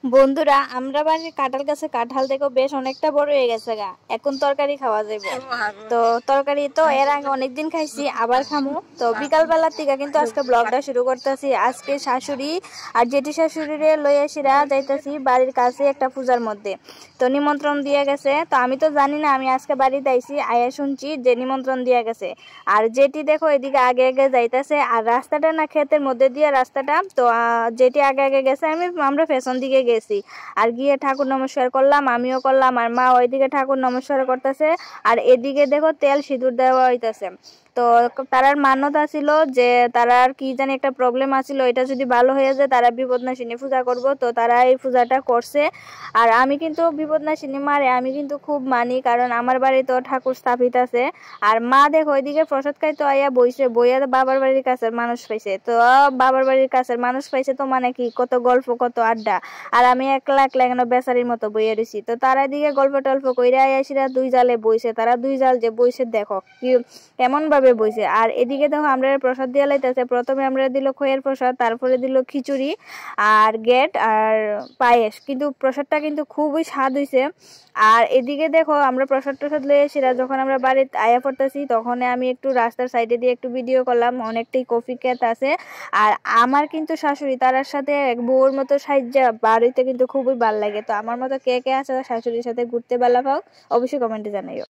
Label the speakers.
Speaker 1: বন্ধুরা, আমরা বাড়ির কাঁঠাল গাছে কাঁঠাল দেখো বেশ অনেকটা বড় হয়ে গেছে গা। এখন তরকারি খাওয়া যাবে। তো তরকারি তো এর আগে অনেকদিন খাইছি, আবার খামু। তো বিকাল বেলার থেকে কিন্তু আজকে ব্লগটা শুরু করতেছি। আজকে শাশুড়ি আর জেঠি শাশুড়িরে লইয়া সিরা যাইতেছি বাড়ির কাছে একটা পূজার মধ্যে। তো নিমন্ত্রণ দিয়ে গেছে। তো আমি তো জানি না, আমি আজকে বাড়িতে আইছি, আয়া শুনছি যে নিমন্ত্রণ দিয়ে গেছে। আর যেটি দেখো এদিকে আগে আগে যাইতেছে, আর রাস্তাটা না ক্ষেতের মধ্যে দিয়ে রাস্তাটা। তো যেটি আগে আগে গেছে, আমরা পেছন দিকে গেছি। আর গিয়ে ঠাকুর নমস্কার করলাম, আমিও করলাম, আর মা ওইদিকে ঠাকুর নমস্কার করতেছে। আর এদিকে দেখো তেল সিঁদুর দেওয়া হইতাছে। তো তারার মান্যতা ছিল যে তারার কি জানি একটা প্রবলেম আছিল, এটা যদি ভালো হয়ে যায় তারা বিপদনাশিনী পূজা করব। তো তারা এই পূজাটা করছে। আর আমি কিন্তু বিপদনাশিনী মারে আমি কিন্তু খুব মানি, কারণ আমার বাড়িতে ঠাকুর স্থাপিত আছে। আর মা দেখো ওইদিকে প্রসাদ খাইতে আইয়া বইছে, বইয়া বাবার বাড়ির কাছের মানুষ পাইছে। তো বাবার বাড়ির কাছের মানুষ পাইছে, তো মানে কি কত গল্প কত আড্ডা। আর আমি একলা একলা কেন বেচারির মতো বইয়া রয়েছি। তো তারা দিকে গল্প টল্প কইরা আইসিরা দুই জালে বইছে। তারা দুই জাল যে বইছে দেখো কি কেমন ভাবে বইছে। আর এদিকে দেখো আমরা প্রসাদ দিয়ে লাইতেছে। প্রথমে আমরা দিল খয়ের প্রসাদ, তারপরে দিল খিচুড়ি আর গেট আর পায়েস। কিন্তু প্রসাদটা কিন্তু খুবই স্বাদ হইছে। আর এদিকে দেখো আমরা প্রসাদ টসাদ লয়ে এসেছিলাম, যখন আমরা বাড়িতে আয়া পড়তেছি তখন আমি একটু রাস্তার সাইডে দিয়ে একটু ভিডিও করলাম। অনেকটাই কফি ক্ষেত আছে। আর আমার কিন্তু শাশুড়ি তার সাথে এক বউর মতো সাহায্য বাড়িতে কিন্তু খুবই ভালো লাগে। তো আমার মতো কে কে আছে শাশুড়ির সাথে ঘুরতে ভালো পাও, অবশ্যই কমেন্টে জানাইও।